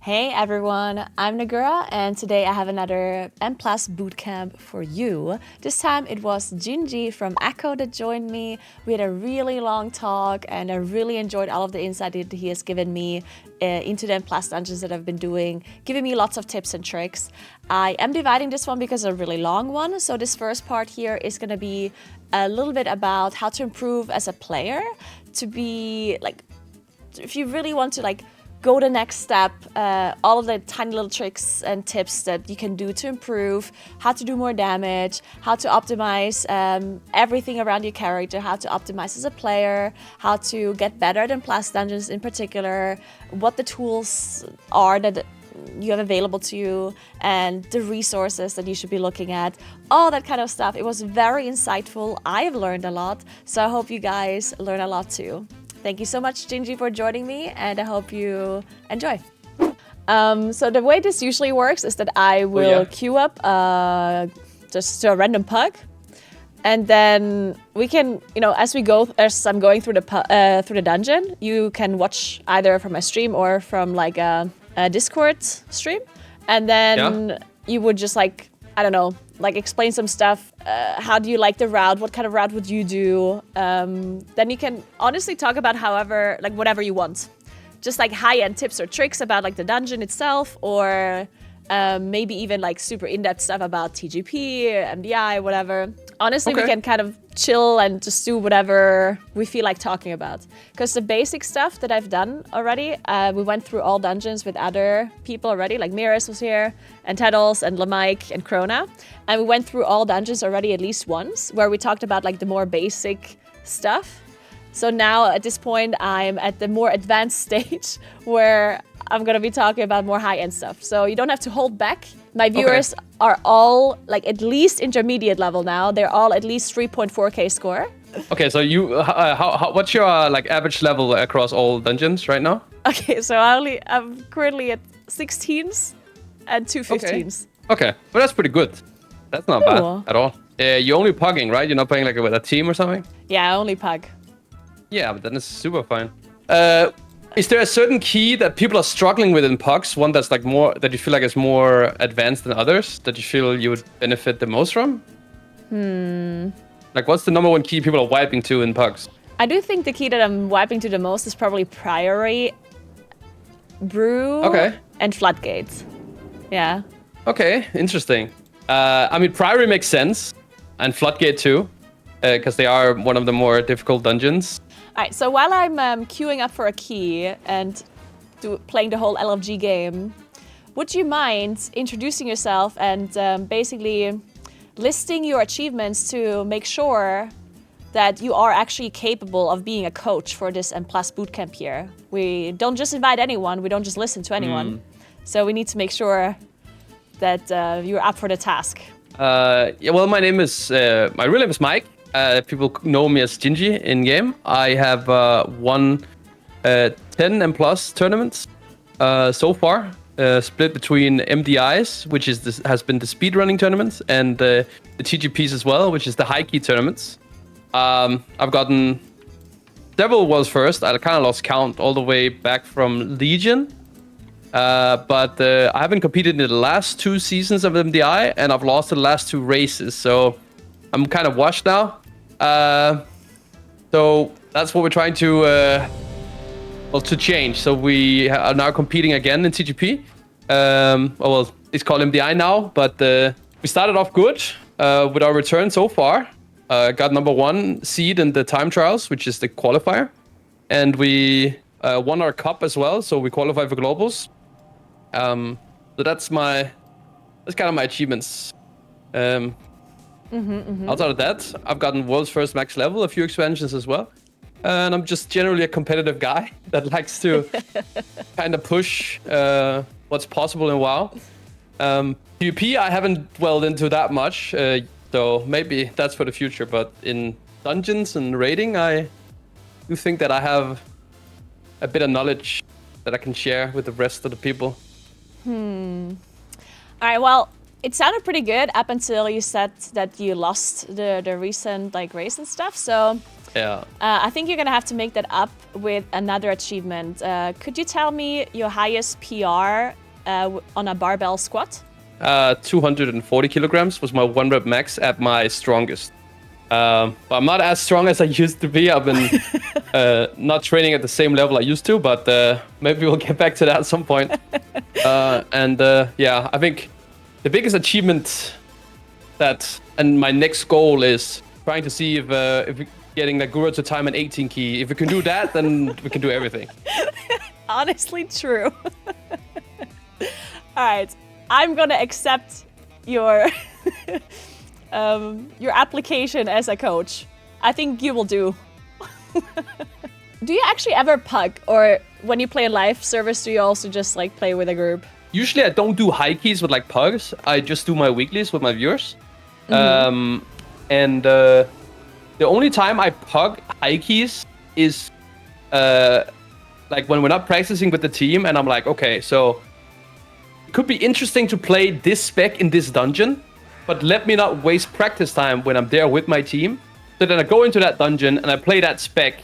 Hey everyone, I'm Naguura and today I have another M Plus Bootcamp for you. This time it was Gingi from Echo that joined me. We had a really long talk and I really enjoyed all of the insight that he has given me into the M Plus dungeons that I've been doing, giving me lots of tips and tricks. I am dividing this one because it's a really long one, so this first part here is going to be a little bit about how to improve as a player, to be like, if you really want to like go the next step, all of the tiny little tricks and tips that you can do to improve, how to do more damage, how to optimize everything around your character, how to optimize as a player, how to get better than Plus Dungeons in particular, what the tools are that you have available to you, and the resources that you should be looking at, all that kind of stuff. It was very insightful. I've learned a lot, so I hope you guys learn a lot too. Thank you so much, Gingi, for joining me, and I hope you enjoy. So the way this usually works is that I will queue up just to a random pug, and then we can, as I'm going through the dungeon, you can watch either from my stream or from like a Discord stream, and then you would just explain some stuff. How do you like the route? What kind of route would you do? Then you can honestly talk about whatever you want. Just like high-end tips or tricks about like the dungeon itself, or maybe even like super in-depth stuff about TGP, MDI, whatever. Honestly, we can kind of chill and just do whatever we feel like talking about. Because the basic stuff that I've done already, we went through all dungeons with other people already, like Miras was here, and Teddles, and Lamike, and Krona. And we went through all dungeons already at least once, where we talked about like the more basic stuff. So now at this point, I'm at the more advanced stage where I'm gonna be talking about more high-end stuff. So you don't have to hold back. My viewers are all like at least intermediate level now. They're all at least 3.4k score. Okay, so you, what's your like average level across all dungeons right now? Okay, so I'm currently at 16s and 2 15s. Okay, well that's pretty good. That's not bad at all. You're only pugging, right? You're not playing like with a team or something? Yeah, I only pug. Yeah, but then it's super fine. Is there a certain key that people are struggling with in pugs? One that's like more, that you feel like is more advanced than others, that you feel you would benefit the most from? Like what's the number one key people are wiping to in pugs? I do think the key that I'm wiping to the most is probably Priory, Brew, and Floodgate. Yeah. Okay, interesting. I mean, Priory makes sense, and Floodgate too, because they are one of the more difficult dungeons. All right, so while I'm queuing up for a key and playing the whole LFG game, would you mind introducing yourself and basically listing your achievements to make sure that you are actually capable of being a coach for this M Plus Bootcamp here? We don't just invite anyone, we don't just listen to anyone. So we need to make sure that you're up for the task. Yeah, well, my real name is Mike. People know me as Gingi in game. I have won 10 M Plus tournaments so far, split between MDIs, which has been the speedrunning tournaments, and the TGPs as well, which is the high key tournaments. I've gotten several worlds first. I kind of lost count all the way back from Legion. But I haven't competed in the last 2 seasons of MDI, and I've lost the last 2 races, so I'm kind of washed now. So that's what we're trying to change. So we are now competing again in TGP. Well, it's called MDI now, but we started off good with our return so far. Got number 1 seed in the time trials, which is the qualifier, and we won our cup as well. So we qualified for globals. So that's kind of my achievements. Outside of that, I've gotten world's first max level, a few expansions as well. And I'm just generally a competitive guy that likes to kind of push what's possible in WoW. PvP, I haven't dwelled into that much, so maybe that's for the future. But in dungeons and raiding, I do think that I have a bit of knowledge that I can share with the rest of the people. All right, well, it sounded pretty good up until you said that you lost the recent like race and stuff. So Yeah. I think you're gonna have to make that up with another achievement. Could you tell me your highest PR on a barbell squat? 240 kilograms was my 1 rep max at my strongest. But I'm not as strong as I used to be. I've been not training at the same level I used to, but maybe we'll get back to that at some point. Yeah, I think the biggest achievement and my next goal is trying to see if we're getting Naguura to time an 18 key. If we can do that, then we can do everything. Honestly, true. All right, I'm gonna accept your your application as a coach. I think you will do. Do you actually ever pug, or when you play live service, do you also just like play with a group? Usually I don't do high keys with like pugs. I just do my weeklies with my viewers. The only time I pug high keys is like when we're not practicing with the team and I'm like, okay, so it could be interesting to play this spec in this dungeon, but let me not waste practice time when I'm there with my team. So then I go into that dungeon and I play that spec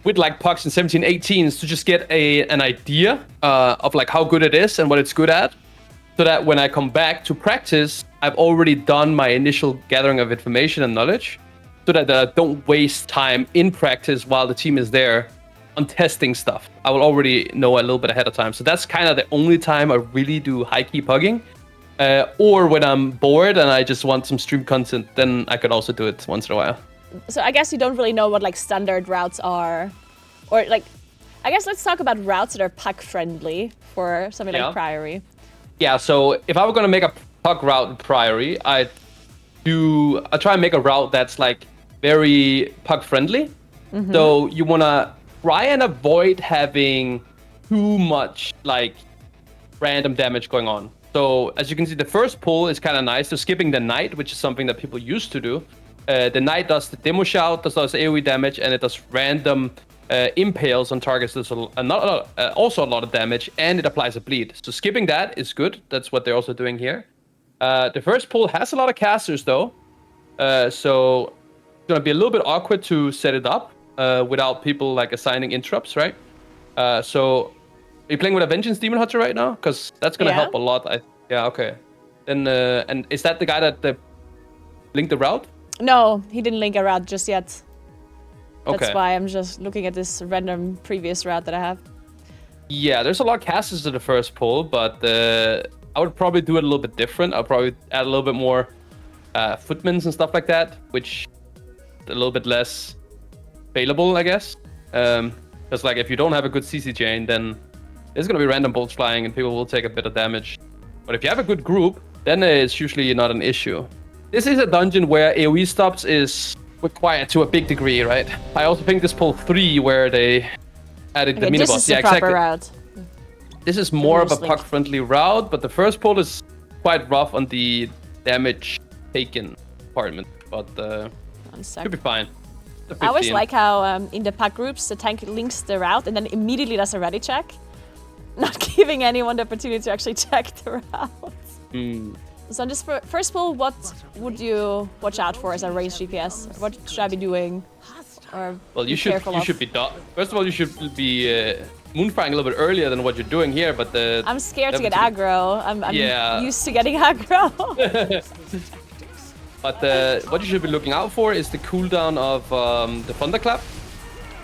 with like pucks and 17, 18s to just get an idea of like how good it is and what it's good at. So that when I come back to practice, I've already done my initial gathering of information and knowledge, so that I don't waste time in practice while the team is there on testing stuff. I will already know a little bit ahead of time. So that's kind of the only time I really do high key pugging. Or when I'm bored and I just want some stream content, then I could also do it once in a while. So I guess you don't really know what like standard routes are, or like, I guess let's talk about routes that are puck friendly for something like Priory. Yeah, so if I were gonna make a puck route in Priory, I try and make a route that's like very puck friendly. So you wanna try and avoid having too much like random damage going on. So as you can see, the first pull is kind of nice. So skipping the knight, which is something that people used to do. The knight does the demo shout, does AoE damage, and it does random impales on targets. There's also a lot of damage, and it applies a bleed. So skipping that is good. That's what they're also doing here. The first pull has a lot of casters though, so it's gonna be a little bit awkward to set it up without people like assigning interrupts, right? So are you playing with a Vengeance Demon Hunter right now? Because that's gonna help a lot. Yeah, okay. Then and is that the guy that linked the route? No, he didn't link a route just yet. Okay. That's why I'm just looking at this random previous route that I have. Yeah, there's a lot of casters to the first pull, but I would probably do it a little bit different. I'll probably add a little bit more footmans and stuff like that, which is a little bit less available, I guess. Because like if you don't have a good CC chain, then there's gonna be random bolts flying and people will take a bit of damage. But if you have a good group, then it's usually not an issue. This is a dungeon where AoE stops is required to a big degree, right? I also think this pull 3 where they added the mini boss. This is the proper route. This is more of a puck-friendly route, but the first pull is quite rough on the damage taken department. But should be fine. I always like how in the puck groups the tank links the route and then immediately does a ready check, not giving anyone the opportunity to actually check the route. So on this first pull, what would you watch out for as a race GPS? What should I be doing? Or well, you should be first of all, you should be moonfiring a little bit earlier than what you're doing here. But I'm scared to get aggro. I'm used to getting aggro. But what you should be looking out for is the cooldown of the thunderclap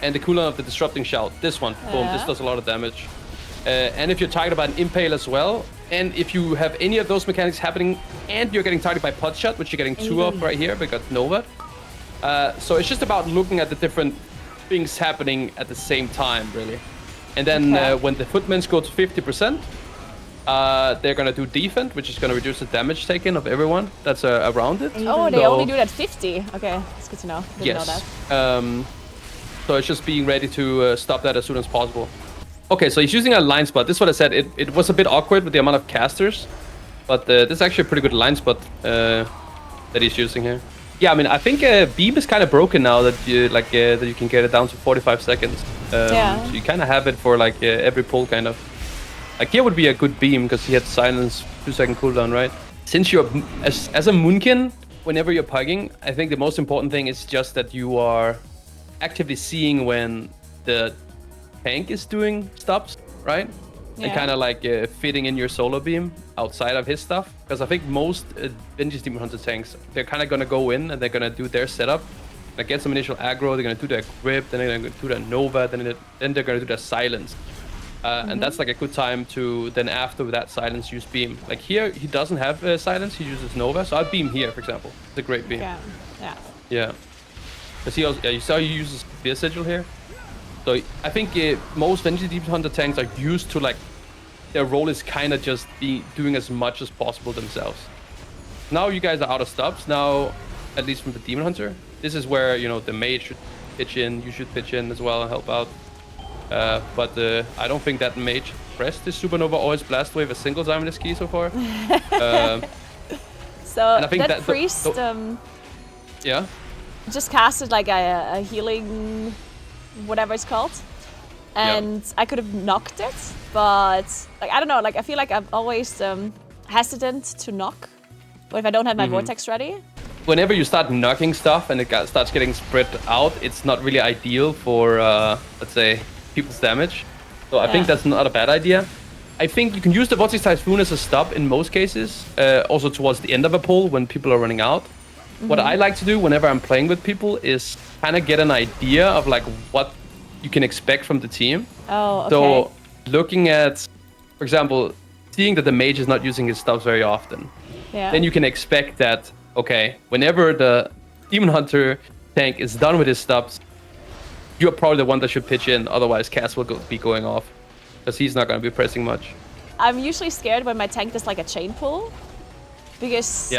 and the cooldown of the disrupting shout. This one, boom, this does a lot of damage. And if you're targeted by an impale as well, and if you have any of those mechanics happening and you're getting targeted by pot shot, which you're getting 2 of right here because Nova. So it's just about looking at the different things happening at the same time, really. And then when the footmans go to 50%, they're gonna do defend, which is gonna reduce the damage taken of everyone that's around it. Oh, they only do that 50. Okay, that's good to know. Didn't know that. So it's just being ready to stop that as soon as possible. Okay, so he's using a line spot. This is what I said. It was a bit awkward with the amount of casters, but this is actually a pretty good line spot that he's using here. Yeah, I mean, I think beam is kind of broken now that you that you can get it down to 45 seconds. So you kind of have it for like every pull, kind of. Like here would be a good beam because he had silence 2-second cooldown, right? Since you're as a Moonkin, whenever you're pugging, I think the most important thing is just that you are actively seeing when the tank is doing stops, right? Yeah. And kind of like fitting in your solar beam outside of his stuff. Because I think most Vengeance Demon Hunter tanks, they're kind of gonna go in and they're gonna do their setup, like get some initial aggro. They're gonna do their grip, then they're gonna do their nova, then they're gonna do their silence. And that's like a good time to then after that silence use beam. Like here he doesn't have silence, he uses nova, so I'd beam here, for example. It's a great beam. Yeah. Because he also, you saw he uses Spear Sigil here. So I think most Vengeance Demon Hunter tanks are used to like their role is kind of just doing as much as possible themselves. Now you guys are out of stops. Now, at least from the Demon Hunter, this is where the mage should pitch in. You should pitch in as well and help out. But I don't think that mage pressed his Supernova or his Blast Wave a single time in this key so far. So and I think that priest yeah, just casted like a healing, whatever it's called, and I could have knocked it, but like I don't know, like I feel like I'm always hesitant to knock, but if I don't have my vortex ready. Whenever you start knocking stuff and it starts getting spread out, it's not really ideal for let's say people's damage. So I think that's not a bad idea. I think you can use the Vortex Typhoon as a stop in most cases, also towards the end of a pull when people are running out. What I like to do whenever I'm playing with people is kind of get an idea of like what you can expect from the team. Oh, okay. So looking at, for example, seeing that the mage is not using his stuffs very often, then you can expect that, okay, whenever the Demon Hunter tank is done with his stuffs, you're probably the one that should pitch in, otherwise Cass will be going off, because he's not going to be pressing much. I'm usually scared when my tank does like a chain pull, because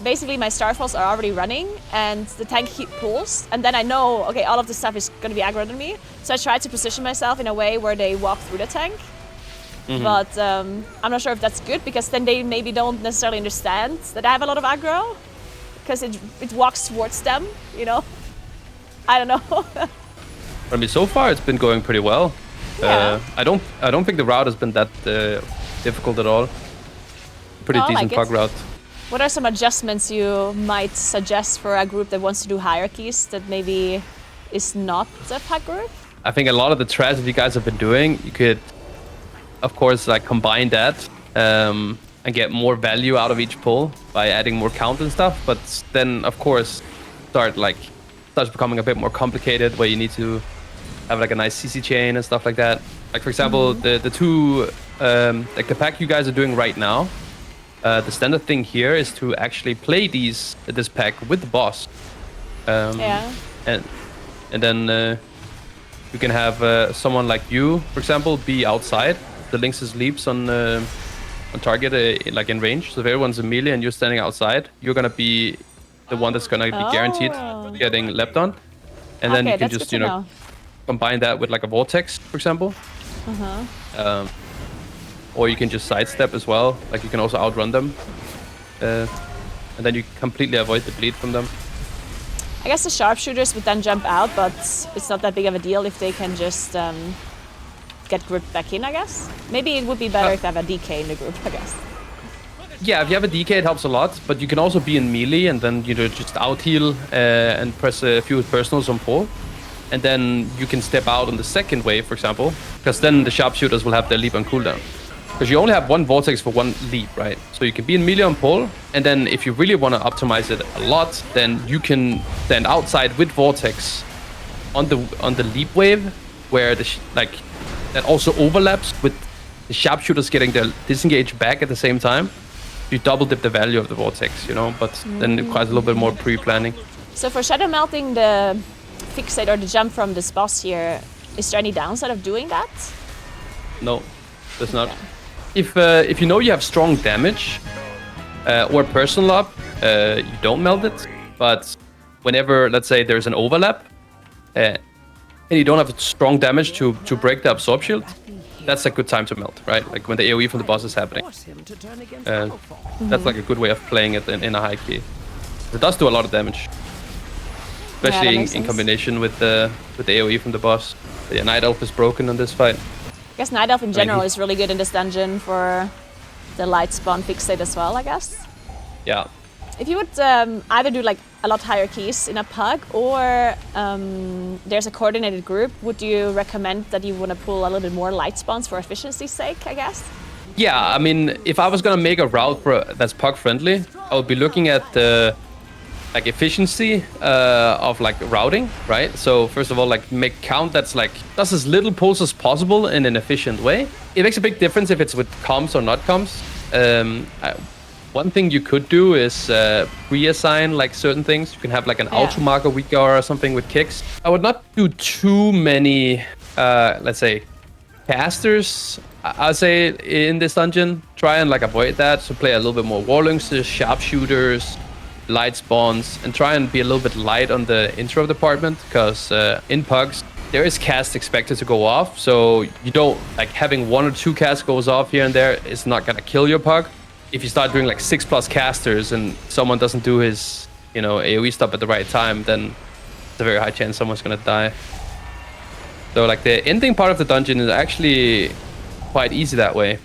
basically my Starfalls are already running, and the tank pulls, and then I know, okay, all of this stuff is going to be aggroed on me, so I try to position myself in a way where they walk through the tank. But I'm not sure if that's good, because then they maybe don't necessarily understand that I have a lot of aggro, because it walks towards them, I don't know. I mean, so far it's been going pretty well. I don't think the route has been that difficult at all. Pretty decent pug route. What are some adjustments you might suggest for a group that wants to do hierarchies that maybe is not a pug group? I think a lot of the trash that you guys have been doing, you could, of course, like combine that and get more value out of each pull by adding more count and stuff. But then, of course, starts becoming a bit more complicated, where you need to have like a nice CC chain and stuff like that. Like for example, the two like the pack you guys are doing right now. The standard thing here is to actually play this pack with the boss. And then you can have someone like you, for example, be outside. The Lynx's leaps on target, like in range. So if everyone's a melee and you're standing outside, you're gonna be the one that's gonna be guaranteed getting leapt on. And then you can just combine that with like a vortex, for example. Or you can just sidestep as well. Like you can also outrun them, and then you completely avoid the bleed from them. I guess the sharpshooters would then jump out, but it's not that big of a deal if they can just get gripped back in, I guess. Maybe it would be better if they have a DK in the group, I guess. Yeah, if you have a DK, it helps a lot, but you can also be in melee and then just out heal and press a few personals on pull. And then you can step out on the second wave, for example, because then the sharpshooters will have their leap on cooldown. Because you only have one vortex for one leap, right? So you can be in melee on pull, and then if you really want to optimize it a lot, then you can stand outside with vortex on the leap wave, where that also overlaps with the sharpshooters getting their disengage back at the same time. You double dip the value of the vortex, but then it requires a little bit more pre-planning. So for shadow melting the fixate or the jump from this boss here, is there any downside of doing that? No, there's not. If you have strong damage or personal up, you don't melt it. But whenever, let's say, there's an overlap and you don't have strong damage to break the absorb shield, that's a good time to melt, right? Like when the AoE from the boss is happening. That's like a good way of playing it in a high key. It does do a lot of damage, especially in combination with the AoE from the boss. Yeah, Night Elf is broken on this fight. guess Night Elf in general is really good in this dungeon for the light spawn fixate as well, I guess. Yeah. If you would either do like a lot higher keys in a pug or there's a coordinated group, would you recommend that you want to pull a little bit more light spawns for efficiency's sake, I guess? Yeah, I mean, if I was gonna make a route that's pug friendly, I would be looking at the like efficiency of like routing, right? So first of all, like make count that's like does as little pulls as possible in an efficient way. It makes a big difference if it's with comms or not comms. One thing you could do is reassign like certain things. You can have like an auto marker weak or something with kicks. I would not do too many, let's say, casters. I'd say in this dungeon, try and like avoid that. So play a little bit more warlings, sharpshooters, light spawns, and try and be a little bit light on the intro department because in pugs there is cast expected to go off. So you don't like having 1 or 2 casts goes off here and there is not gonna kill your pug. If you start doing like 6+ casters and someone doesn't do his, you know, AoE stop at the right time, then it's a very high chance someone's gonna die. So like the ending part of the dungeon is actually quite easy that way.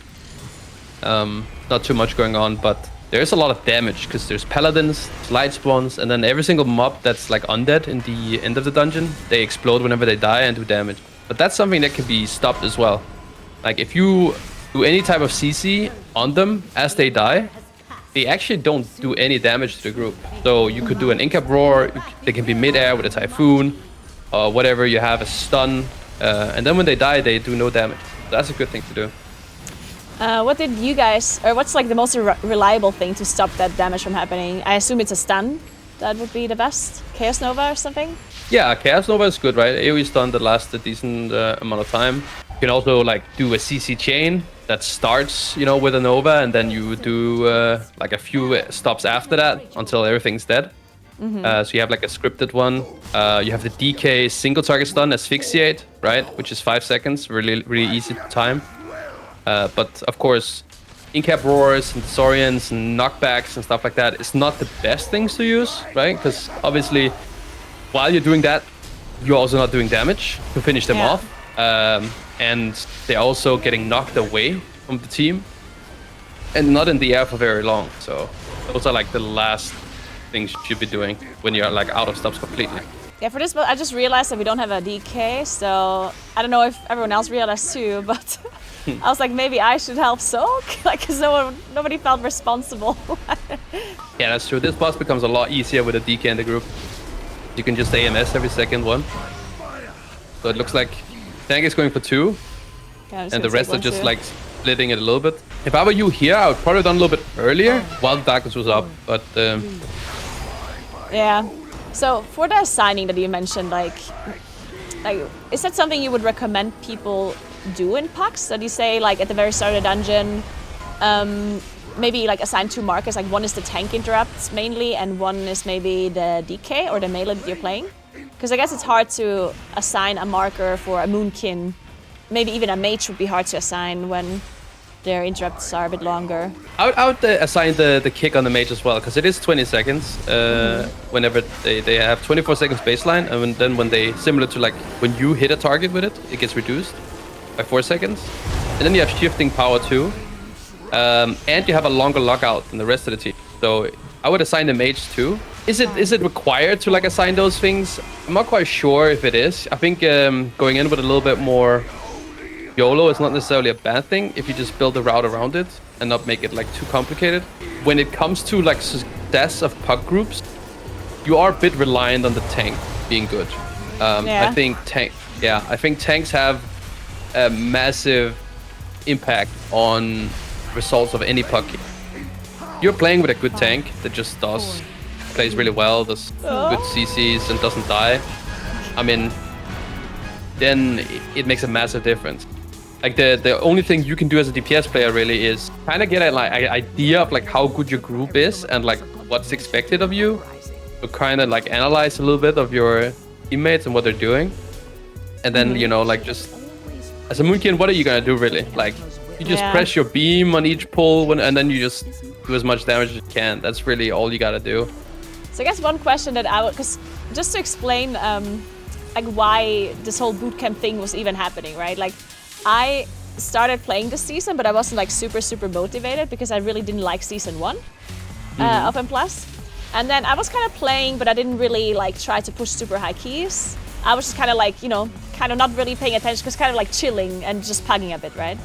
Not too much going on, but there's a lot of damage because there's paladins, light spawns, and then every single mob that's like undead in the end of the dungeon, they explode whenever they die and do damage. But that's something that can be stopped as well. Like if you do any type of CC on them as they die, they actually don't do any damage to the group. So you could do an Incap Roar, they can be mid-air with a Typhoon, or whatever, you have a stun, and then when they die, they do no damage. That's a good thing to do. What did you guys, or what's like the most reliable thing to stop that damage from happening? I assume it's a stun. That would be the best. Chaos Nova or something? Yeah, Chaos Nova is good, right? AoE stun that lasts a decent amount of time. You can also like do a CC chain that starts, you know, with a Nova, and then you do like a few stops after that until everything's dead. So you have like a scripted one. You have the DK single target stun, asphyxiate, right? Which is 5 seconds, really easy to time. But of course, Incap Roars and Saurians and knockbacks and stuff like that is not the best things to use, right? Because obviously, while you're doing that, you're also not doing damage to finish them off. And they're also getting knocked away from the team and not in the air for very long. So those are like the last things you should be doing when you're like out of stops completely. Yeah, for this, I just realized that we don't have a DK, so I don't know if everyone else realized too, but I was like, maybe I should help Soak, like, because nobody felt responsible. Yeah, that's true. This boss becomes a lot easier with a DK in the group. You can just AMS every second one. So it looks like tank is going for 2, and the rest are just like splitting it a little bit. If I were you here, I would probably done a little bit earlier while the darkness was up, but yeah. So for the assigning that you mentioned, like, is that something you would recommend people do in packs? That you say like at the very start of the dungeon, maybe like assign 2 markers, like one is the tank interrupts mainly, and one is maybe the DK or the melee that you're playing? Because I guess it's hard to assign a marker for a Moonkin. Maybe even a mage would be hard to assign when their interrupts are a bit longer. I would assign the kick on the mage as well, because it is 20 seconds. Whenever they have 24 seconds baseline, and then when they, similar to like when you hit a target with it, it gets reduced by 4 seconds. And then you have shifting power too. And you have a longer lockout than the rest of the team. So I would assign the mage too. Is it required to like assign those things? I'm not quite sure if it is. I think going in with a little bit more YOLO is not necessarily a bad thing if you just build a route around it and not make it like too complicated. When it comes to like success of pug groups, you are a bit reliant on the tank being good. I think tanks have a massive impact on results of any pug game. You're playing with a good tank that just plays really well, does good CCs and doesn't die. I mean, then it makes a massive difference. Like the only thing you can do as a DPS player really is kind of get an idea of like how good your group is and like what's expected of you. So kind of like analyze a little bit of your teammates and what they're doing. And then, you know, like just as a Moonkin, what are you gonna do really? Like you just press your beam on each pull and then you just do as much damage as you can. That's really all you gotta do. So I guess one question that I would, because just to explain like why this whole bootcamp thing was even happening, right? Like I started playing this season, but I wasn't like super motivated because I really didn't like season 1 of M+. And then I was kind of playing, but I didn't really like try to push super high keys. I was just kind of like, you know, kind of not really paying attention, because kind of like chilling and just pugging a bit, right?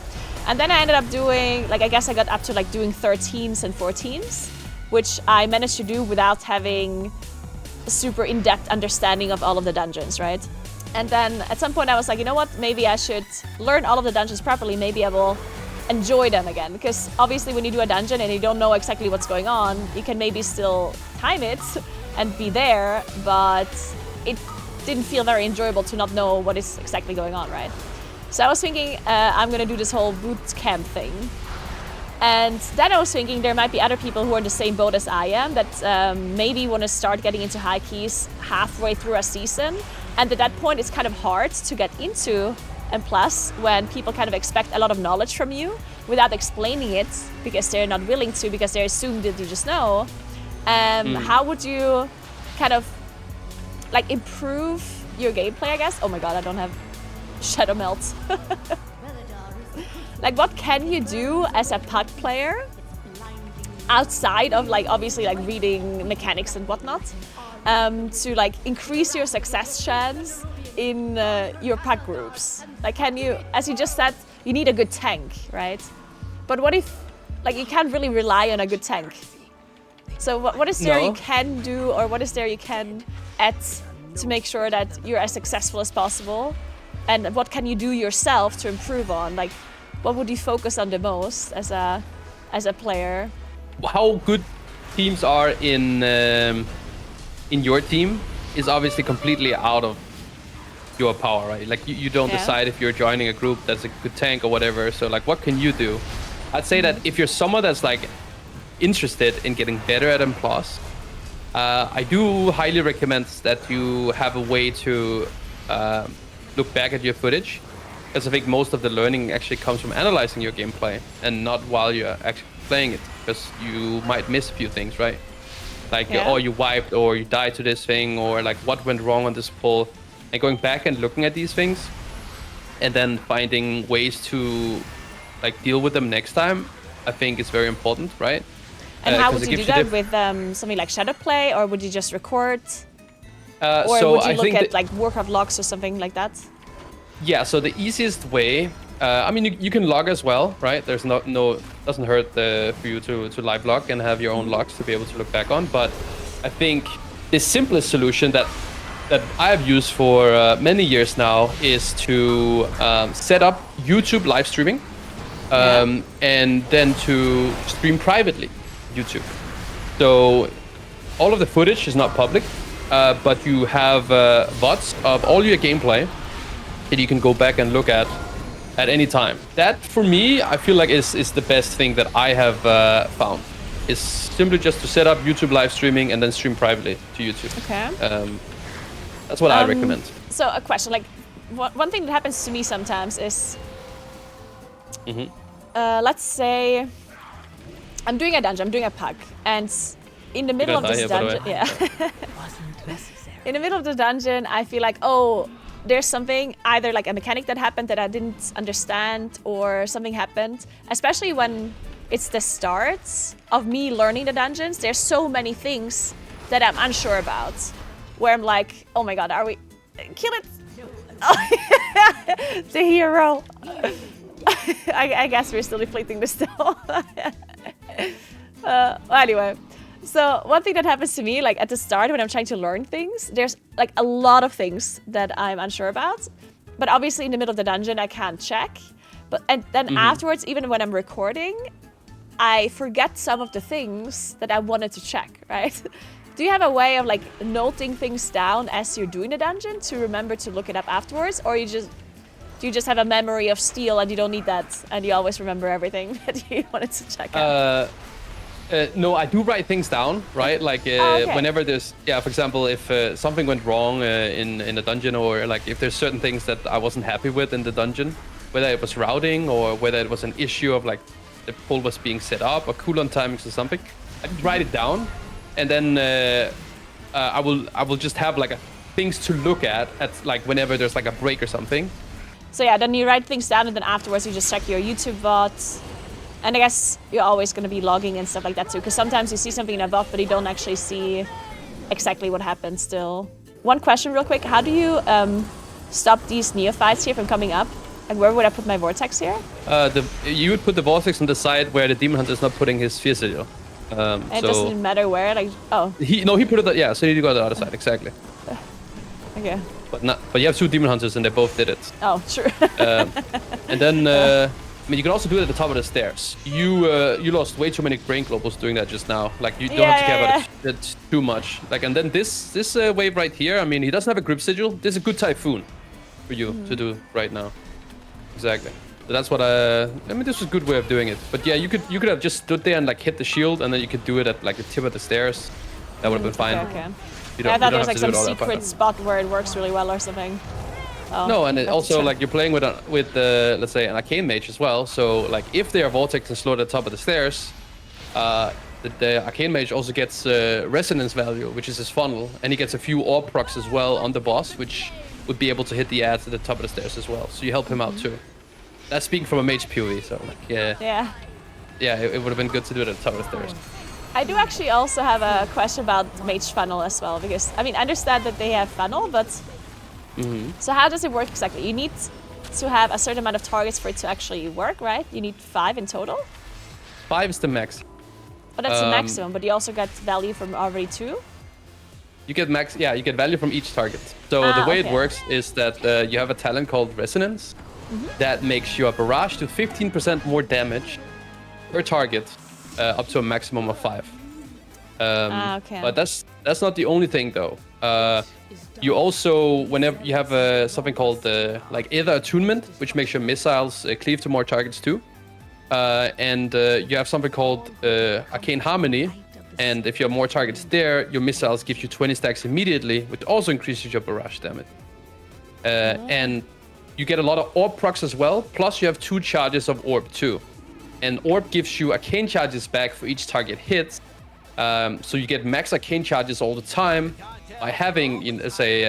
And then I ended up doing, like, I guess I got up to like doing 13s and 14s, which I managed to do without having a super in-depth understanding of all of the dungeons, right? And then at some point I was like, you know what, maybe I should learn all of the dungeons properly, maybe I will enjoy them again. Because obviously when you do a dungeon and you don't know exactly what's going on, you can maybe still time it and be there, but it didn't feel very enjoyable to not know what is exactly going on, right? So I was thinking I'm gonna do this whole bootcamp thing. And then I was thinking there might be other people who are in the same boat as I am, that maybe want to start getting into high keys halfway through a season. And at that point, it's kind of hard to get into M+, when people kind of expect a lot of knowledge from you without explaining it, because they're not willing to, because they assume that you just know. How would you kind of like improve your gameplay, I guess? Oh my god, I don't have Shadow Melt. Like, what can you do as a Pug player outside of like obviously like reading mechanics and whatnot, to like increase your success chance in your Pug groups? Like, can you, as you just said, you need a good tank, right? But what if like you can't really rely on a good tank? So what is there you can do, or what is there you can add to make sure that you're as successful as possible? And what can you do yourself to improve on? Like, what would you focus on the most as a player? How good teams are in your team is obviously completely out of your power, right? Like you don't decide if you're joining a group that's a good tank or whatever. So like, what can you do? I'd say that if you're someone that's like interested in getting better at M+, I do highly recommend that you have a way to look back at your footage. Because I think most of the learning actually comes from analyzing your gameplay and not while you're actually playing it. Because you might miss a few things, right? Like, or you wiped, or you died to this thing, or like what went wrong on this pull. And going back and looking at these things, and then finding ways to like deal with them next time, I think is very important, right? And how would you do that with something like shadow play, or would you just record? Or so would you look at like workout logs or something like that? Yeah, so the easiest way, I mean, you can log as well, right? There's doesn't hurt for you to live log and have your own logs to be able to look back on. But I think the simplest solution that I have used for many years now is to set up YouTube live streaming, and then to stream privately YouTube. So all of the footage is not public, but you have VODs of all your gameplay that you can go back and look at any time. That, for me, I feel like is the best thing that I have found. Is simply just to set up YouTube live streaming and then stream privately to YouTube. Okay. That's what I recommend. So a question, like, one thing that happens to me sometimes is, let's say I'm doing a dungeon, I'm doing a Pug, and in the middle of this dungeon, in the middle of the dungeon, I feel like, oh, there's something, either like a mechanic that happened that I didn't understand, or something happened, especially when it's the start of me learning the dungeons. There's so many things that I'm unsure about, where I'm like, oh my god, are we... Kill it! Oh, the hero! I guess we're still deflating this still. Well, anyway. So one thing that happens to me, like at the start when I'm trying to learn things, there's like a lot of things that I'm unsure about. But obviously in the middle of the dungeon, I can't check. And then afterwards, even when I'm recording, I forget some of the things that I wanted to check, right? Do you have a way of like noting things down as you're doing the dungeon to remember to look it up afterwards? Or do you just have a memory of steel and you don't need that and you always remember everything that you wanted to check out? No, I do write things down, right? Like whenever there's, for example, if something went wrong in a dungeon, or like if there's certain things that I wasn't happy with in the dungeon, whether it was routing or whether it was an issue of like the pull was being set up or cooldown timings or something, I just write it down, and then I will just have like things to look at like whenever there's like a break or something. So yeah, then you write things down, and then afterwards you just check your YouTube VODs. And I guess you're always going to be logging and stuff like that too, because sometimes you see something in a VOD, but you don't actually see exactly what happened still. One question real quick, how do you stop these neophytes here from coming up? Like, where would I put my vortex here? You would put the vortex on the side where the demon hunter is not putting his fear sigil. And it doesn't matter where, like, oh. He put it, yeah, so you go to the other side, exactly. Okay. But you have 2 demon hunters and they both did it. Oh, true. And then, I mean, you can also do it at the top of the stairs. You lost way too many brain globals doing that just now. Like, you don't have to care about it too much. Like, and then this wave right here, I mean, he doesn't have a grip sigil. This is a good typhoon for you to do right now. Exactly. So that's what I mean, this was a good way of doing it. But yeah, you could have just stood there and like hit the shield, and then you could do it at like the tip of the stairs. That would have been fine. Okay. I thought there was like some secret spot where it works really well or something. Oh, no, and it also like you're playing with let's say an arcane mage as well. So like if they are vortex and slow at the top of the stairs, the arcane mage also gets resonance value, which is his funnel, and he gets a few orb procs as well on the boss, which would be able to hit the ads at the top of the stairs as well. So you help him out too. That's speaking from a mage POV, so like yeah, it would have been good to do it at the top of the stairs. I do actually also have a question about mage funnel as well, because I mean I understand that they have funnel, but so how does it work exactly? You need to have a certain amount of targets for it to actually work, right? You need 5 in total? 5 is the max. Oh, that's the maximum, but you also get value from already 2? You get you get value from each target. So the way it works is that you have a talent called Resonance that makes your barrage to 15% more damage per target, up to a maximum of 5. But that's not the only thing though. You also, whenever you have something called like Aether Attunement, which makes your missiles cleave to more targets too. And you have something called Arcane Harmony. And if you have more targets there, your missiles give you 20 stacks immediately, which also increases your barrage damage. And you get a lot of orb procs as well. Plus you have 2 charges of orb too. And orb gives you arcane charges back for each target hit. So you get max arcane charges all the time by having, say,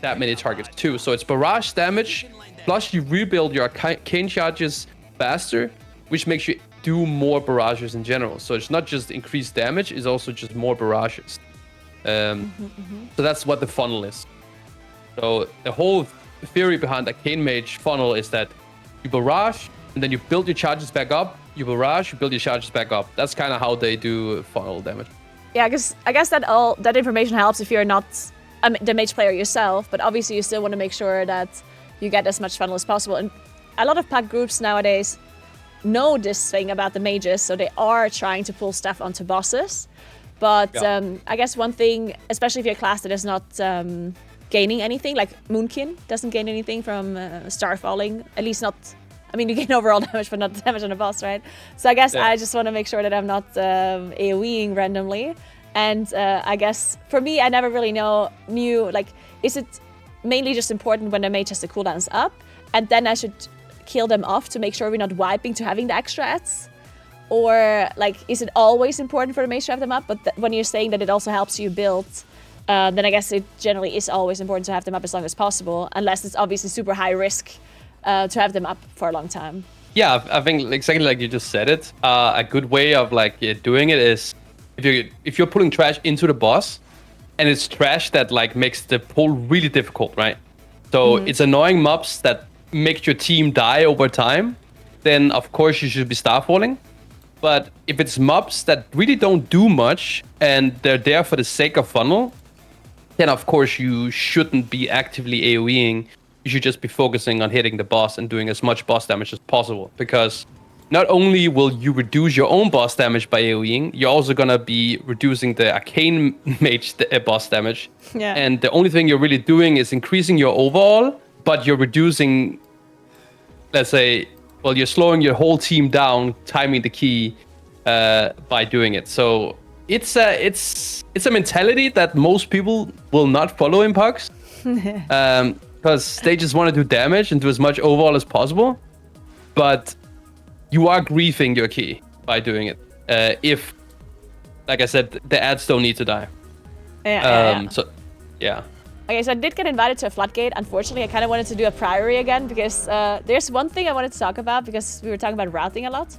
that many targets too. So it's barrage damage, plus you rebuild your arcane charges faster, which makes you do more barrages in general. So it's not just increased damage, it's also just more barrages. So that's what the funnel is. So the whole theory behind Arcane Mage funnel is that you barrage, and then you build your charges back up, you barrage, you build your charges back up. That's kind of how they do funnel damage. Yeah, because I guess that information helps if you're not the mage player yourself, but obviously you still want to make sure that you get as much funnel as possible. And a lot of pack groups nowadays know this thing about the mages, so they are trying to pull stuff onto bosses. But I guess one thing, especially if you're a class that is not gaining anything, like Moonkin doesn't gain anything from star falling, at least not. I mean, you gain overall damage, but not damage on a boss, right? So I guess I just want to make sure that I'm not AoEing randomly. And I guess for me, I never really knew, like, is it mainly just important when the mage has the cooldowns up, and then I should kill them off to make sure we're not wiping to having the extra ads? Or, like, is it always important for the mage to have them up? But when you're saying that it also helps you build, then I guess it generally is always important to have them up as long as possible, unless it's obviously super high risk to have them up for a long time. Yeah, I think exactly like you just said it. A good way of like doing it is if you're putting trash into the boss, and it's trash that like makes the pull really difficult, right? So it's annoying mobs that make your team die over time. Then of course you should be star falling. But if it's mobs that really don't do much and they're there for the sake of funnel, then of course you shouldn't be actively AoEing. You should just be focusing on hitting the boss and doing as much boss damage as possible. Because not only will you reduce your own boss damage by AoEing, you're also going to be reducing the Arcane Mage boss damage. Yeah. And the only thing you're really doing is increasing your overall, but you're reducing, let's say, well, you're slowing your whole team down, timing the key by doing it. So it's a mentality that most people will not follow in Pugs. Because they just want to do damage and do as much overall as possible. But you are griefing your key by doing it. If, like I said, the ads don't need to die. Yeah. So, yeah. Okay, so I did get invited to a Floodgate. Unfortunately, I kind of wanted to do a Priory again because there's one thing I wanted to talk about because we were talking about routing a lot.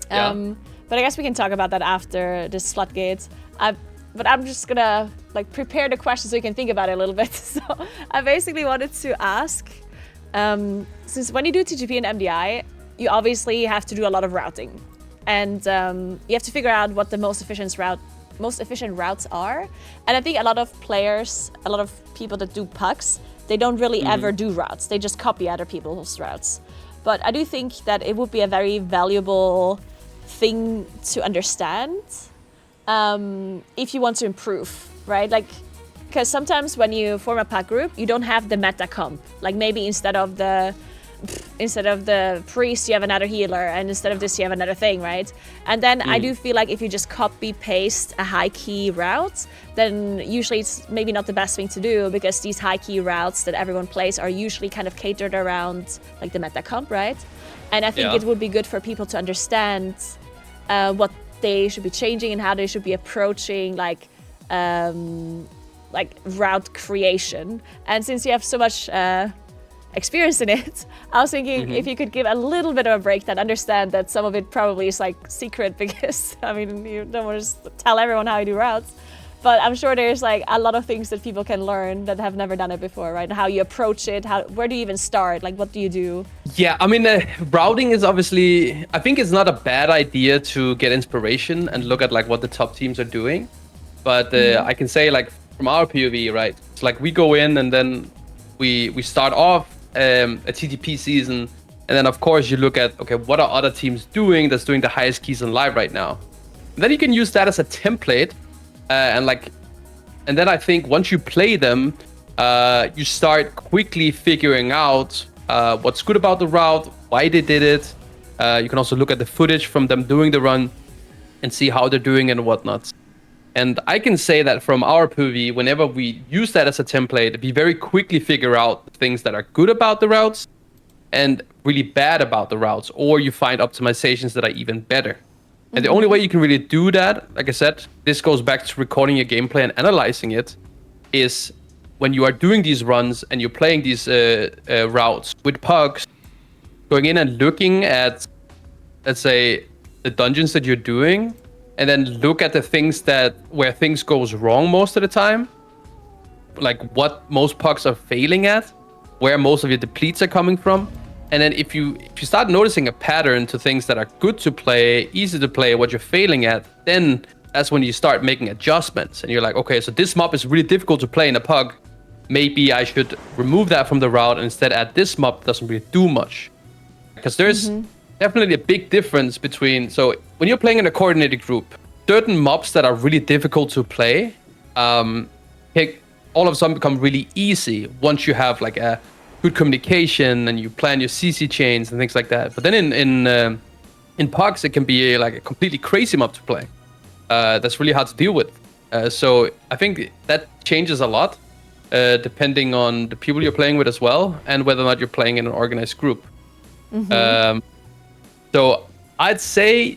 But I guess we can talk about that after this Floodgate. But I'm just gonna like prepare the question so you can think about it a little bit. So I basically wanted to ask, since when you do TGP and MDI, you obviously have to do a lot of routing, and you have to figure out what the most efficient routes are. And I think a lot of players, a lot of people that do pucks, they don't really ever do routes. They just copy other people's routes. But I do think that it would be a very valuable thing to understand if you want to improve, right? Like, because sometimes when you form a pack group, you don't have the meta comp. Like maybe instead of the priest, you have another healer, and instead of this, you have another thing, right? And then I do feel like if you just copy paste a high key route, then usually it's maybe not the best thing to do, because these high key routes that everyone plays are usually kind of catered around like the meta comp, right? And I think it would be good for people to understand what they should be changing and how they should be approaching like route creation. And since you have so much experience in it, I was thinking if you could give a little bit of a breakdown, understand that some of it probably is like secret because I mean you don't want to just tell everyone how you do routes, but I'm sure there's like a lot of things that people can learn that have never done it before, right? How you approach it, where do you even start, like what do you do? Yeah, I mean, routing is obviously, I think it's not a bad idea to get inspiration and look at like what the top teams are doing. But I can say like from our POV, right? It's like we go in and then we start off a TTP season, and then of course you look at, okay, what are other teams doing that's doing the highest keys in live right now? And then you can use that as a template, and then I think once you play them, you start quickly figuring out what's good about the route, why they did it. You can also look at the footage from them doing the run and see how they're doing and whatnot. And I can say that from our POV, whenever we use that as a template, we very quickly figure out things that are good about the routes and really bad about the routes, or you find optimizations that are even better. And the only way you can really do that, like I said, this goes back to recording your gameplay and analyzing it, is when you are doing these runs and you're playing these routes with pugs, going in and looking at, let's say, the dungeons that you're doing, and then look at the things where things goes wrong most of the time, like what most pucks are failing at, where most of your depletes are coming from. And then if you start noticing a pattern to things that are good to play, easy to play, what you're failing at, then that's when you start making adjustments. And you're like, okay, so this mob is really difficult to play in a pug. Maybe I should remove that from the route and instead add this mob that doesn't really do much. Because there's definitely a big difference between, so when you're playing in a coordinated group, certain mobs that are really difficult to play, all of a sudden become really easy once you have like a good communication and you plan your CC chains and things like that. But then in pugs, it can be like a completely crazy mob to play. That's really hard to deal with. So I think that changes a lot depending on the people you're playing with as well, and whether or not you're playing in an organized group. So I'd say,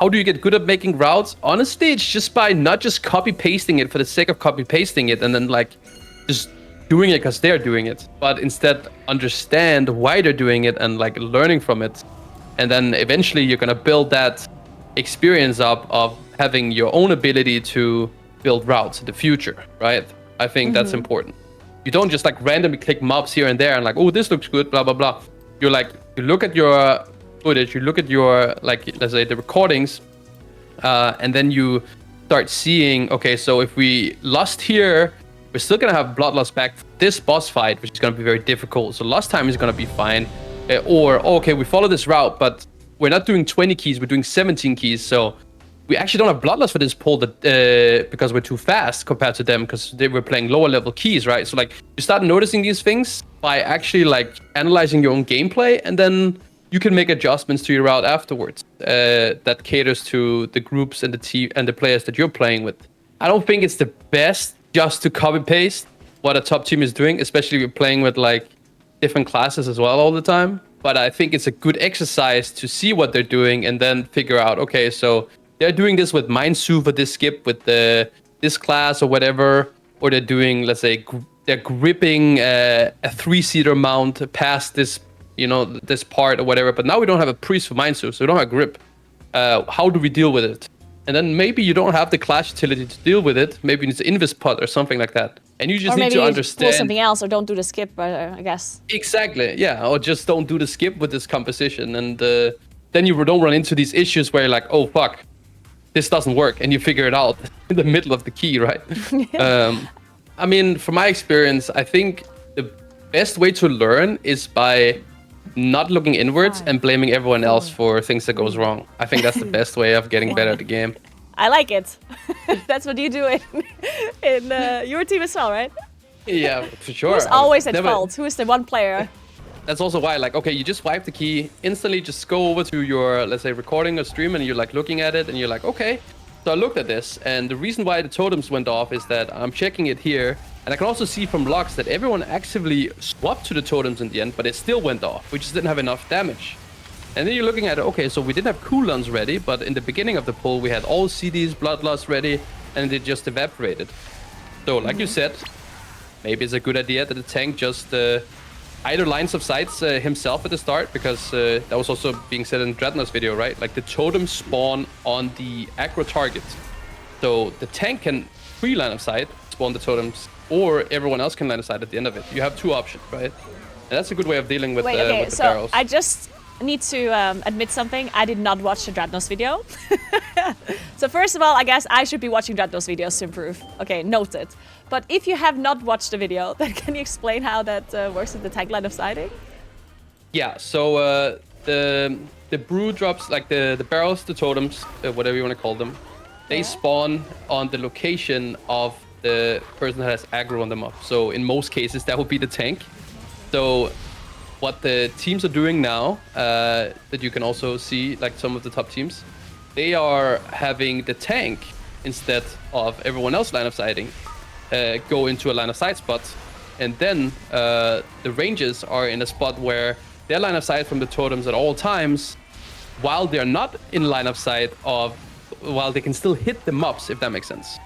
how do you get good at making routes? Honestly, it's just by not just copy pasting it for the sake of copy pasting it and then like just doing it because they're doing it, but instead understand why they're doing it and like learning from it. And then eventually you're going to build that experience up of having your own ability to build routes in the future, right? I think that's important. You don't just like randomly click mobs here and there and like, oh, this looks good, blah, blah, blah. You're like, you look at your footage, you look at your, like, let's say the recordings, and then you start seeing, okay, so if we lost here, we're still going to have blood loss back for this boss fight, which is going to be very difficult. So lost time is going to be fine. Or, okay, we follow this route, but we're not doing 20 keys, we're doing 17 keys. So we actually don't have blood loss for this pull because we're too fast compared to them because they were playing lower level keys, right? So like you start noticing these things by actually like analyzing your own gameplay, and then you can make adjustments to your route afterwards that caters to the groups and the team and the players that you're playing with. I don't think it's the best just to copy paste what a top team is doing, especially if you're playing with like different classes as well all the time. But I think it's a good exercise to see what they're doing and then figure out, okay, so they're doing this with Mindsu for this skip with this class or whatever, or they're doing, let's say, they're gripping a 3-seater mount past this, this part or whatever. But now we don't have a priest for Mindsu, so we don't have grip. How do we deal with it? And then maybe you don't have the clash utility to deal with it. Maybe you need to invest pot or something like that. And you just need to understand. Pull something else, or don't do the skip, I guess. Exactly, yeah. Or just don't do the skip with this composition. And then you don't run into these issues where you're like, oh, fuck, this doesn't work. And you figure it out in the middle of the key, right? I mean, from my experience, I think the best way to learn is by not looking inwards and blaming everyone else for things that goes wrong. I think that's the best way of getting better at the game. I like it. That's what you do in your team as well, right? Yeah, for sure. Who's always at fault? Who is the one player? That's also why, like, okay, you just wipe the key, instantly just go over to your, let's say, recording or stream, and you're like looking at it, and you're like, okay. So I looked at this, and the reason why the totems went off is that I'm checking it here, and I can also see from logs that everyone actively swapped to the totems in the end, but it still went off. We just didn't have enough damage. And then you're looking at it, okay, so we didn't have cooldowns ready, but in the beginning of the pull, we had all CDs, bloodlust ready, and it just evaporated. So, like you said, maybe it's a good idea that the tank just either lines of sights himself at the start, because that was also being said in Dreadnought's video, right? Like the totems spawn on the aggro target. So the tank can pre-line of sight, spawn the totems, or everyone else can line of sight at the end of it. You have two options, right? And that's a good way of dealing with, with the barrels. I just need to admit something. I did not watch the Dreadnought's video. So first of all, I guess I should be watching Dreadnought's videos to improve. Okay, noted. But if you have not watched the video, then can you explain how that works with the tank line of sighting? Yeah, so the brew drops, like the barrels, the totems, whatever you want to call them, they spawn on the location of the person that has aggro on them up. So in most cases, that would be the tank. So what the teams are doing now, that you can also see, like some of the top teams, they are having the tank, instead of everyone else line of sighting, go into a line of sight spot. And then the ranges are in a spot where they're line of sight from the totems at all times, while they're not in line of sight of, while they can still hit the mobs, if that makes sense.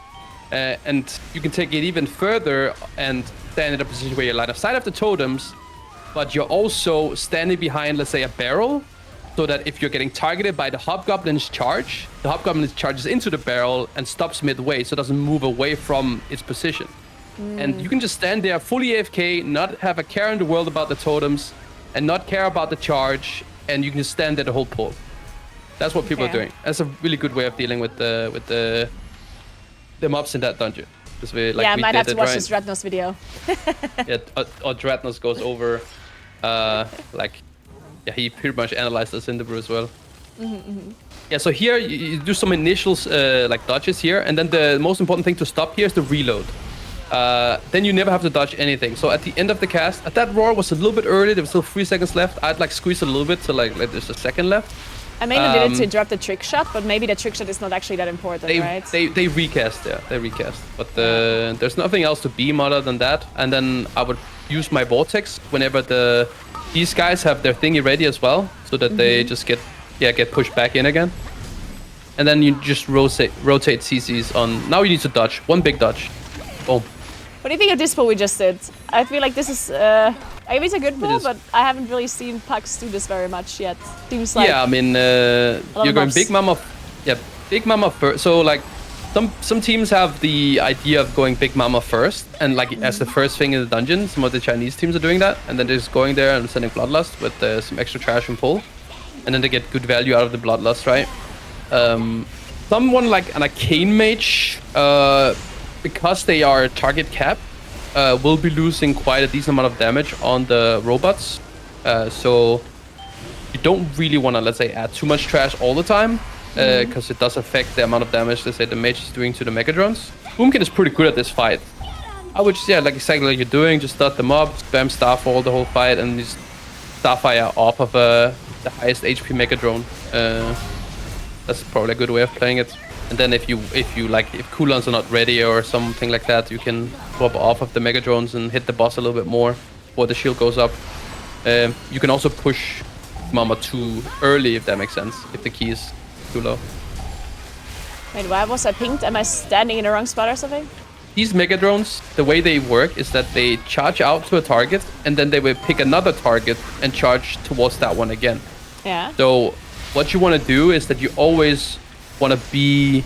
And you can take it even further and stand in a position where you're line of sight of the totems, but you're also standing behind, let's say, a barrel, so that if you're getting targeted by the Hobgoblin's charge, the Hobgoblin charges into the barrel and stops midway, so it doesn't move away from its position. And you can just stand there fully AFK, not have a care in the world about the totems, and not care about the charge, and you can just stand there the whole pull. That's what people are doing. That's a really good way of dealing with the mobs in that dungeon. We, like, I might have to watch this Dreadnought's video. Yeah, or Dreadnought goes over, he pretty much analyzed us in the brew as well. Yeah, so here you do some initials, like dodges here, and then the most important thing to stop here is the reload. Then you never have to dodge anything. So at the end of the cast, that roar was a little bit early. There was still 3 seconds left. I'd like squeeze it a little bit, so like there's a second left. I mainly did it to interrupt the trick shot, but maybe the trick shot is not actually that important, right? They recast, yeah, they recast. But there's nothing else to beam other than that. And then I would use my vortex whenever these guys have their thingy ready as well, so that they just get pushed back in again. And then you just rotate CCs on. Now you need to dodge. One big dodge. Boom. What do you think of this pull we just did? I feel like this is, maybe it's a good pull, but I haven't really seen pucks do this very much yet. Seems like I mean, you're going Big Mama, Big Mama first. So like, some teams have the idea of going Big Mama first, and like as the first thing in the dungeon. Some of the Chinese teams are doing that, and then they're just going there and sending Bloodlust with some extra trash and pull, and then they get good value out of the Bloodlust, right? Someone like an Arcane mage, because they are target cap, will be losing quite a decent amount of damage on the robots. So you don't really want to, let's say, add too much trash all the time, because it does affect the amount of damage, let's say, the mage is doing to the Mechadrones. Boomkin is pretty good at this fight. I would just, like exactly like you're doing, just start them up, spam Starfall the whole fight, and just Starfire off of the highest HP Mechadrone. That's probably a good way of playing it. And then if cooldowns are not ready or something like that, you can swap off of the Mechadrones and hit the boss a little bit more before the shield goes up. You can also push Mama too early, if that makes sense, if the key is too low. Wait, why was I pinged? Am I standing in the wrong spot or something? these Mechadrones, the way they work is that they charge out to a target, and then they will pick another target and charge towards that one again. Yeah. So what you want to do is that you always want to be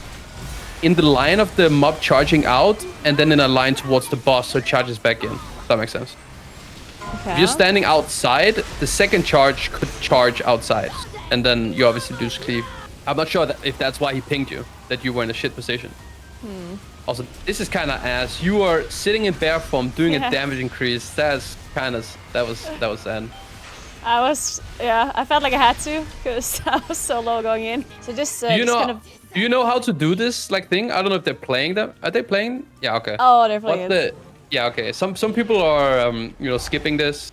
in the line of the mob charging out, and then in a line towards the boss, so it charges back in. If that makes sense. Okay. If you're standing outside, the second charge could charge outside, and then you obviously lose cleave. I'm not sure if that's why he pinged you, that you were in a shit position. Also, this is kind of ass. You are sitting in bear form, doing a damage increase. That's kind of that was sad. I felt like I had to because I was so low going in. So just do you know how to do this like thing? I don't know if they're playing them. Are they playing? Yeah, okay. Oh, they're playing it. Yeah, okay. Some people are skipping this.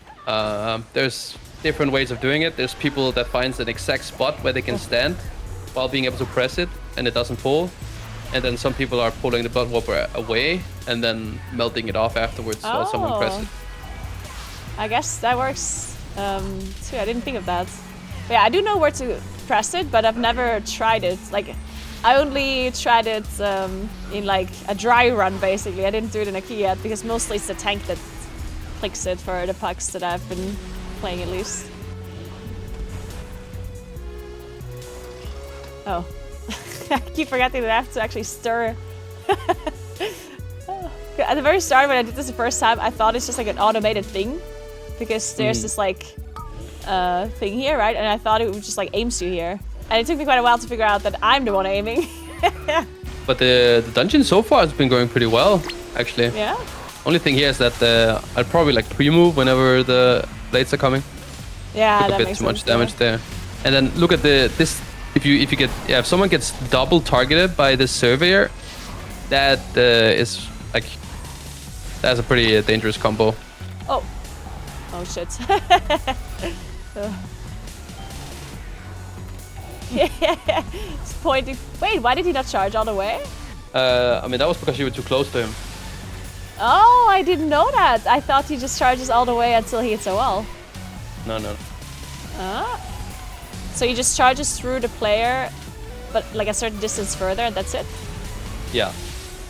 There's different ways of doing it. There's people that finds an exact spot where they can stand while being able to press it and it doesn't pull. And then some people are pulling the blood warper away and then melting it off afterwards while someone presses it. I guess that works too. I didn't think of that. But yeah, I do know where to press it, but I've never tried it. Like, I only tried it in like a dry run, basically. I didn't do it in a key yet because mostly it's the tank that clicks it for the pucks that I've been playing at least. Oh. I keep forgetting that I have to actually stir. At the very start when I did this the first time, I thought it's just like an automated thing. Because there's this like thing here, right? And I thought it would just like aims you here. And it took me quite a while to figure out that I'm the one aiming. But the dungeon so far has been going pretty well, actually. Yeah? Only thing here is that I'd probably like pre-move whenever the blades are coming. Yeah, that makes sense. A bit too much damage there. And then look at this. If someone gets double targeted by this surveyor, that is like that's a pretty dangerous combo. Oh shit. It's pointing. Wait, why did he not charge all the way? I mean that was because you were too close to him. Oh, I didn't know that. I thought he just charges all the way until he hits a wall. No. So he just charges through the player, but like a certain distance further, and that's it? Yeah.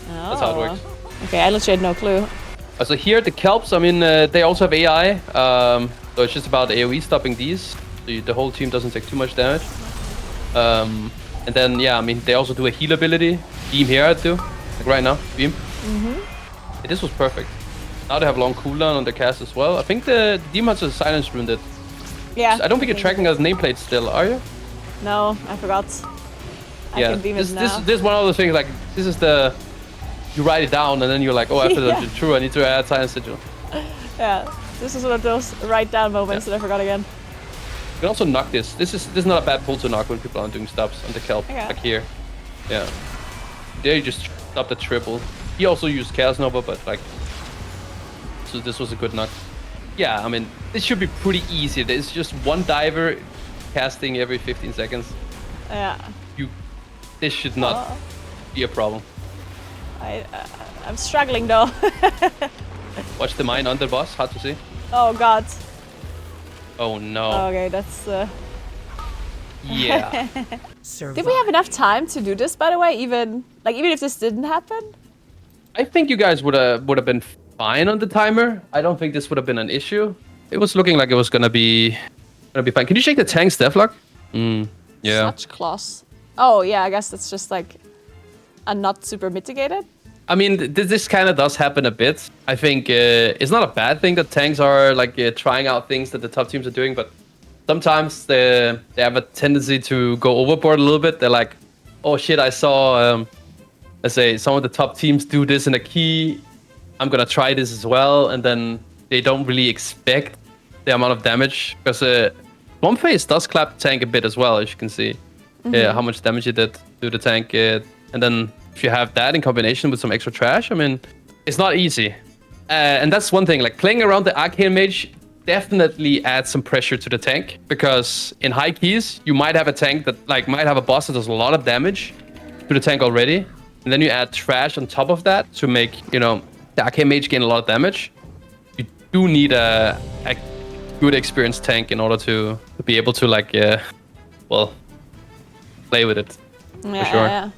Oh. That's how it works. Okay, I literally had no clue. So here the kelps, I mean, they also have AI. So it's just about AoE stopping these. So the whole team doesn't take too much damage. And then, yeah, I mean, they also do a heal ability. Beam here, I do. Like right now, beam. Yeah, this was perfect. Now they have long cooldown on the cast as well. I think the Demon has a silence rune that... Yeah. I don't think you're tracking as nameplate still, are you? No, I forgot. I can beam it now. This is one of those things, like, this is the... You write it down and then you're like, oh, after the true, I need to add silence sigil. Yeah, this is one of those write down moments that I forgot again. You can also knock this. This is not a bad pull to knock when people aren't doing stops on the kelp, like here. Yeah. There you just stop the triple. He also used Chaos Nova, but like... So this was a good knock. Yeah, I mean, this should be pretty easy. There's just one diver casting every 15 seconds. Yeah. This should not be a problem. I'm struggling though. Watch the mine on the boss, hard to see. Oh god. Oh no. Okay, that's Yeah. Did we have enough time to do this, by the way? Even if this didn't happen? I think you guys would have been fine on the timer. I don't think this would have been an issue. It was looking like it was gonna be fine. Can you check the tank's deathlock? Yeah. Such claws. Oh yeah, I guess that's just like a not super mitigated. I mean, this kind of does happen a bit. I think it's not a bad thing that tanks are like trying out things that the top teams are doing, but sometimes they have a tendency to go overboard a little bit. They're like, oh shit, I saw, let's say, some of the top teams do this in a key. I'm gonna try this as well, and then they don't really expect the amount of damage because Swamp Phase does clap the tank a bit as well, as you can see. Yeah, how much damage it did to the tank, and then if you have that in combination with some extra trash, I mean, it's not easy. And that's one thing, like playing around the Arcane Mage definitely adds some pressure to the tank, because in high keys, you might have a tank that like might have a boss that does a lot of damage to the tank already. And then you add trash on top of that to make, the Arcane Mage gain a lot of damage. You do need a good experienced tank in order to be able to like, play with it. Yeah, for sure. Yeah.